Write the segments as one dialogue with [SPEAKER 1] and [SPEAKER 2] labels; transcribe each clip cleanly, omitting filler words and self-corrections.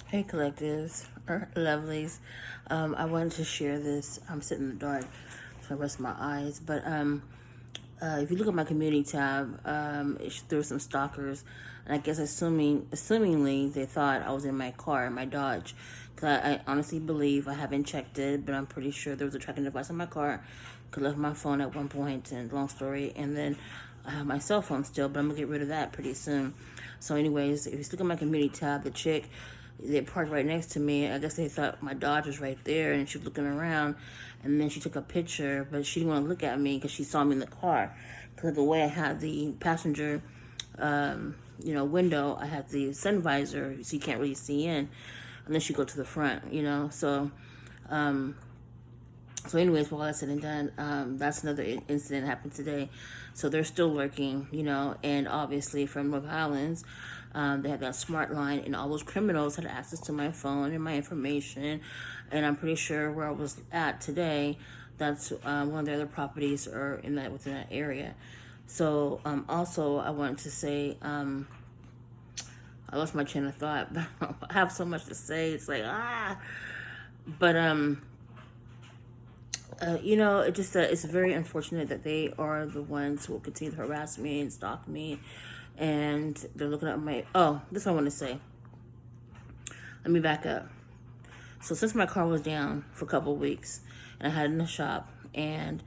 [SPEAKER 1] Hey collectives, or lovelies. I wanted to share this. I'm sitting in the dark, so I rest my eyes. But if you look at my community tab, there were some stalkers, and I guess assumingly they thought I was in my car, in my Dodge. Cause I honestly believe, I haven't checked it, but I'm pretty sure there was a tracking device in my car. Could left my phone at one point, and long story. And then I have my cell phone still, but I'm gonna get rid of that pretty soon. So, anyways, if you look at my community tab, the chick, they parked right next to me. I guess they thought my Dodge was right there, and she was looking around. And then she took a picture, but she didn't want to look at me because she saw me in the car. Because of the way I had the passenger, window, I had the sun visor, so you can't really see in. And then she go to the front, So anyways, while that's said and done, that's another incident that happened today. So they're still lurking, and obviously from North Highlands, they had that smart line, and all those criminals had access to my phone and my information. And I'm pretty sure where I was at today, that's one of the other properties or within that area. So also I wanted to say, I lost my train of thought, but I have so much to say. It's like but it just it's very unfortunate that they are the ones who will continue to harass me and stalk me, and they're looking at my. Oh, this is what I want to say. Let me back up. So since my car was down for a couple of weeks, and I had it in the shop, and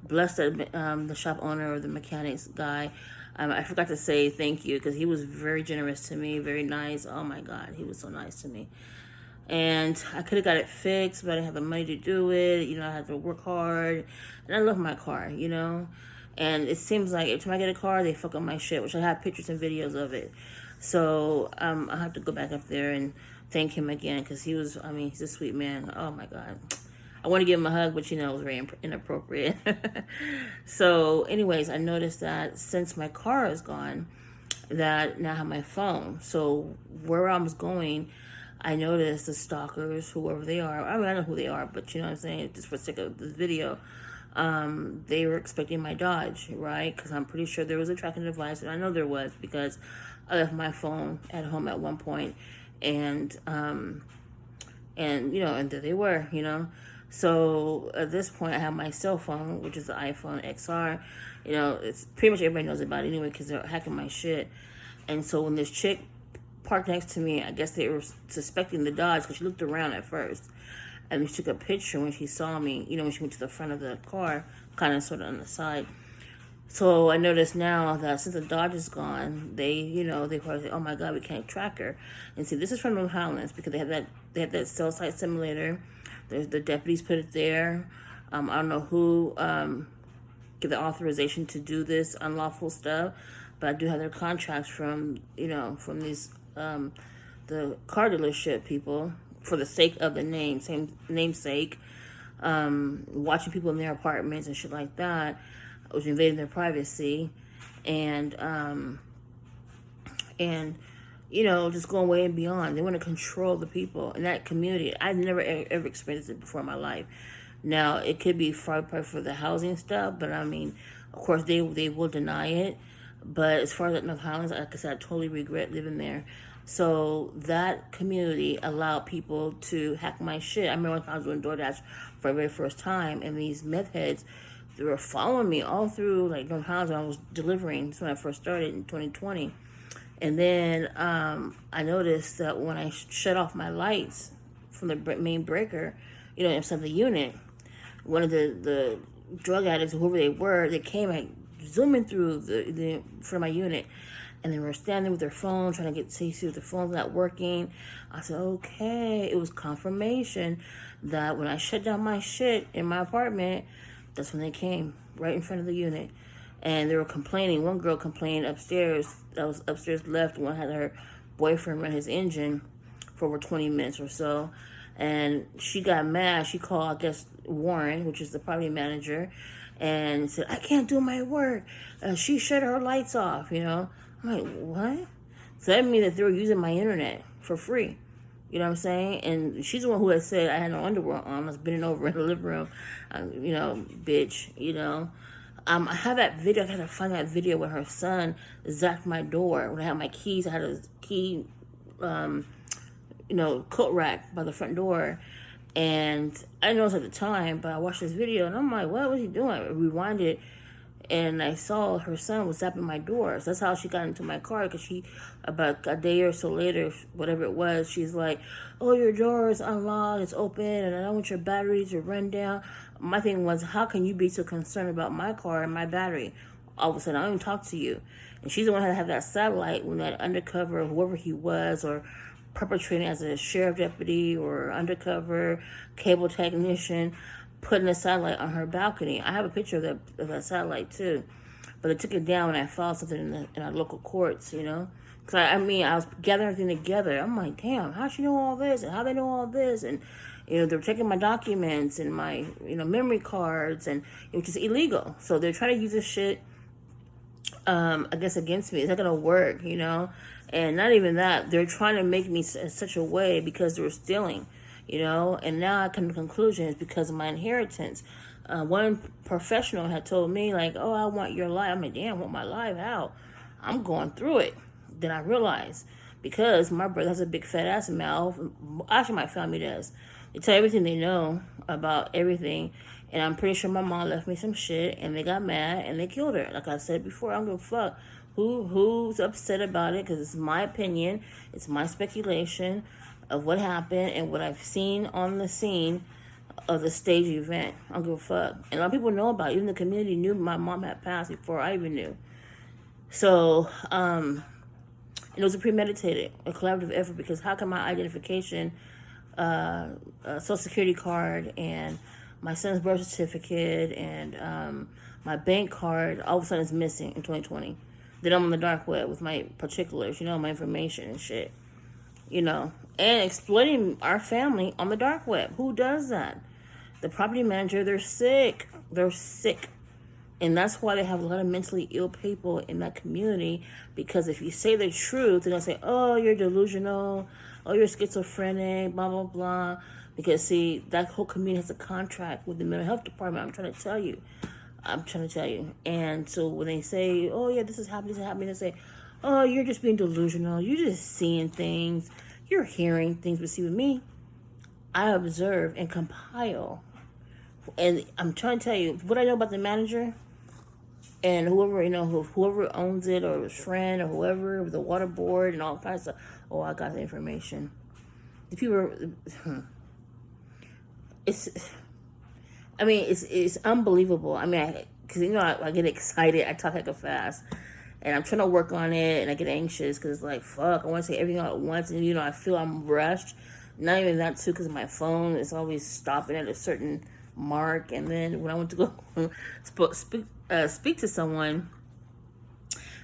[SPEAKER 1] blessed that the shop owner or the mechanics guy, I forgot to say thank you because he was very generous to me, very nice. Oh my God, he was so nice to me. And I could have got it fixed, but I didn't have the money to do it. I had to work hard. And I love my car, And it seems like every time I get a car, they fuck up my shit, which I have pictures and videos of it. So I have to go back up there and thank him again because he's a sweet man. Oh my God. I want to give him a hug, but it was very inappropriate. So anyways, I noticed that since my car is gone, that now I have my phone. So where I was going, I noticed the stalkers, whoever they are. I mean, I know who they are, but you know what I'm saying? Just for the sake of this video, they were expecting my Dodge, right? Because I'm pretty sure there was a tracking device, and I know there was because I left my phone at home at one point, and and there they were, So at this point, I have my cell phone, which is the iPhone XR. It's pretty much everybody knows about it anyway because they're hacking my shit. And so when this chick parked next to me, I guess they were suspecting the Dodge because she looked around at first. And she took a picture when she saw me, when she went to the front of the car, kind of sort of on the side. So I noticed now that since the Dodge is gone, they probably say, "Oh my God, we can't track her." And see, this is from Rhode Highlands because they had that cell site simulator. The deputies put it there. I don't know who get the authorization to do this unlawful stuff, but I do have their contracts from from these the car dealership people for the sake of the name, same namesake. Watching people in their apartments and shit like that, was invading their privacy, and just going way and beyond. They want to control the people in that community. I've never ever experienced it before in my life. Now it could be probably for the housing stuff, but I mean, of course they will deny it. But as far as North Highlands, like I said, I totally regret living there. So that community allowed people to hack my shit. I remember when I was doing DoorDash for the very first time, and these meth heads, they were following me all through like North Highlands when I was delivering. That's when I first started in 2020. And then I noticed that when I shut off my lights from the main breaker, inside the unit, one of the drug addicts, whoever they were, they came like zooming through the front of my unit, and they were standing with their phone trying to see if the phone's not working. I said, okay, it was confirmation that when I shut down my shit in my apartment, that's when they came right in front of the unit. And they were complaining. One girl complained upstairs, that was upstairs left. One had her boyfriend run his engine for over 20 minutes or so. And she got mad. She called, I guess, Warren, which is the property manager, and said, I can't do my work. She shut her lights off, I'm like, what? So that means that they were using my internet for free. You know what I'm saying? And she's the one who had said I had no underwear on. I was bending over in the living room. Bitch, I have that video. I gotta find that video where her son zapped my door. When I had my keys, I had a key coat rack by the front door. And I didn't notice at the time, but I watched this video and I'm like, what was he doing? I rewinded and I saw her son was zapping my door. So that's how she got into my car, because she, about a day or so later, whatever it was, she's like, oh, your door is unlocked, it's open, and I don't want your batteries to run down. My thing was, how can you be so concerned about my car and my battery? All of a sudden, I don't even talk to you. And she's the one that had that satellite when that undercover, whoever he was, or perpetrating as a sheriff deputy or undercover cable technician, putting a satellite on her balcony. I have a picture of that satellite too, but I took it down when I filed something in our local courts, Because I was gathering everything together. I'm like, damn, how she know all this, and how they know all this, and they're taking my documents and my memory cards, and it was just illegal. So they're trying to use this shit, I guess, against me. It's not gonna work, And not even that, they're trying to make me in such a way because they were stealing. And now I come to the conclusion it's because of my inheritance. One professional had told me, like, oh, I want your life. I'm like, damn, I want my life? How? I'm going through it. Then I realized, because my brother has a big fat ass mouth, actually my family does. They tell everything they know about everything, and I'm pretty sure my mom left me some shit, and they got mad, and they killed her. Like I said before, I don't give a fuck who's upset about it, because it's my opinion, it's my speculation of what happened and what I've seen on the scene of the stage event. I don't give a fuck. And a lot of people know about it. Even the community knew my mom had passed before I even knew. So, it was a premeditated, a collaborative effort, because how come my identification, social security card, and my son's birth certificate, and my bank card all of a sudden is missing in 2020? Then I'm on the dark web with my particulars, my information and shit. And exploiting our family on the dark web. Who does that? The property manager, they're sick. They're sick. And that's why they have a lot of mentally ill people in that community, because if you say the truth, they're going to say, oh, you're delusional, oh, you're schizophrenic, blah, blah, blah. Because, see, that whole community has a contract with the mental health department. I'm trying to tell you. And so when they say, oh, yeah, this is happening, they say, oh, you're just being delusional. You're just seeing things. You're hearing things. But see, with me, I observe and compile. And I'm trying to tell you what I know about the manager and whoever, whoever owns it, or his friend, or whoever, the water board and all kinds of stuff. Oh, I got the information. The people, it's unbelievable. Because, I get excited. I talk like a fast. And I'm trying to work on it, and I get anxious because, like, fuck, I want to say everything all at once, and, I feel I'm rushed. Not even that, too, because my phone is always stopping at a certain mark. And then when I went to go speak to someone,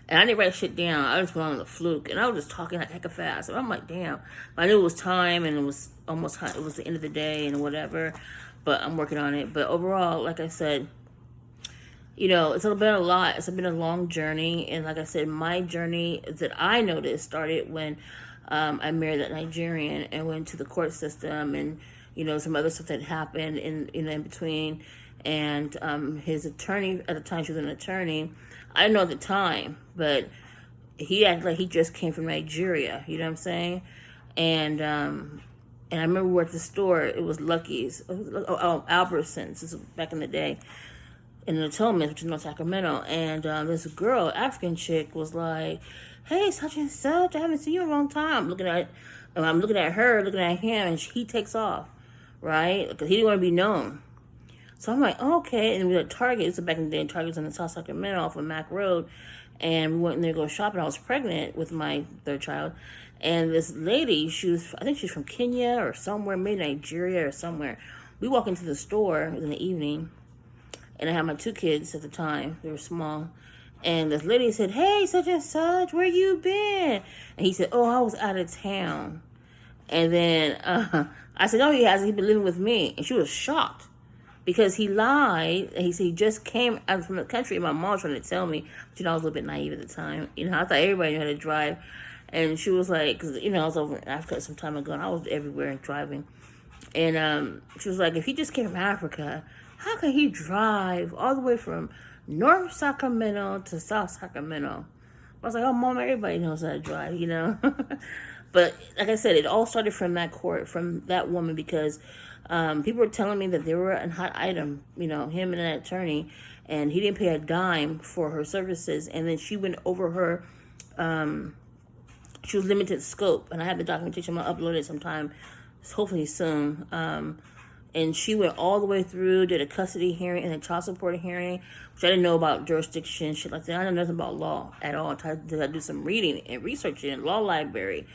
[SPEAKER 1] and I didn't write shit down, I just went on the fluke, and I was just talking like heck of fast. And I'm like, damn. I knew it was time, and it was almost time. It was the end of the day and whatever, but I'm working on it. But overall, like I said, it's been a lot. It's been a long journey. And like I said, my journey that I noticed started when I married that Nigerian and went to the court system, and, some other stuff that happened in between. And his attorney, at the time she was an attorney, I didn't know at the time, but he acted like he just came from Nigeria. You know what I'm saying? And I remember we were at the store. It was Lucky's. Albertsons. This was back in the day. In the Atonement, which is North Sacramento, and this girl, African chick, was like, "Hey, such and such, I haven't seen you in a long time." I'm looking at her, looking at him, and he takes off, right? Because he didn't want to be known. So I'm like, oh, okay. And we were at Target. This is back in the day. Target's in the South Sacramento off of Mac Road, and we went in there to go shopping. I was pregnant with my third child, and this lady, I think she's from Kenya or somewhere, maybe Nigeria or somewhere. We walk into the store in the evening. And I had my 2 kids at the time. They were small. And this lady said, hey, such and such, where you been? And he said, oh, I was out of town. And then I said, no, he hasn't. He's been living with me. And she was shocked because he lied. And he said he just came out from the country. And my mom was trying to tell me. But, I was a little bit naive at the time. I thought everybody knew how to drive. And she was like, because, I was over in Africa some time ago. And I was everywhere and driving. And she was like, if he just came from Africa, how can he drive all the way from North Sacramento to South Sacramento? I was like, oh, Mom, everybody knows how to drive, But like I said, it all started from that court, from that woman, because people were telling me that they were a hot item, him and that attorney, and he didn't pay a dime for her services. And then she went over her, she was limited scope. And I have the documentation, I'm going to upload it sometime, hopefully soon. And she went all the way through, did a custody hearing and a child support hearing, which I didn't know about jurisdiction, shit like that. I know nothing about law at all. I had to do some reading and researching in law library.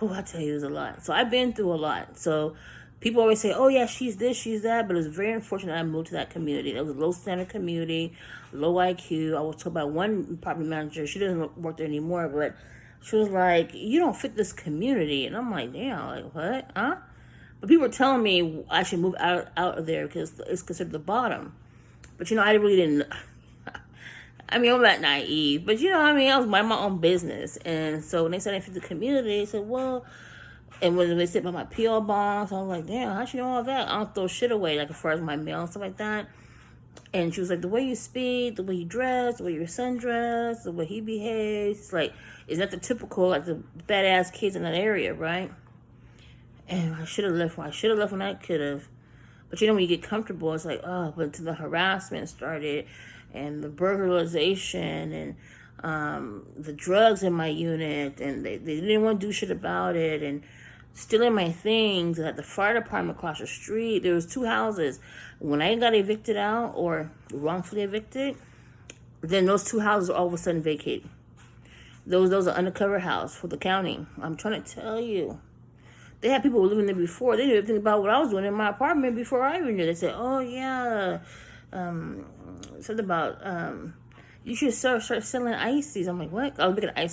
[SPEAKER 1] Oh, I tell you, it was a lot. So I've been through a lot. So people always say, oh, yeah, she's this, she's that. But it was very unfortunate I moved to that community. It was a low standard community, low IQ. I was told by one property manager, she doesn't work there anymore, but she was like, you don't fit this community. And I'm like, damn, like, what? Huh? But people were telling me I should move out of there because it's considered the bottom. But, I really didn't. I mean, I'm not naive. But, I was minding my own business. And so when they said I fit the community, they said, well, and when they said about my P.O. bonds, I was like, damn, how'd you know all that? I don't throw shit away, like as far as my mail and stuff like that. And she was like, the way you speak, the way you dress, the way your son dressed, the way he behaves, it's like, is that the typical, like the badass kids in that area, right? And I should have left when I could have. But when you get comfortable, it's like, oh, but the harassment started and the burglarization and the drugs in my unit, and they didn't want to do shit about it, and stealing my things. And at the fire department across the street, there was 2 houses. When I got evicted out or wrongfully evicted, then those 2 houses are all of a sudden vacated. Those are undercover house for the county. I'm trying to tell you. They had people living there before. They didn't even think about what I was doing in my apartment before I even knew. They said, oh, yeah, something about, you should start selling ices. I'm like, what? I was making ice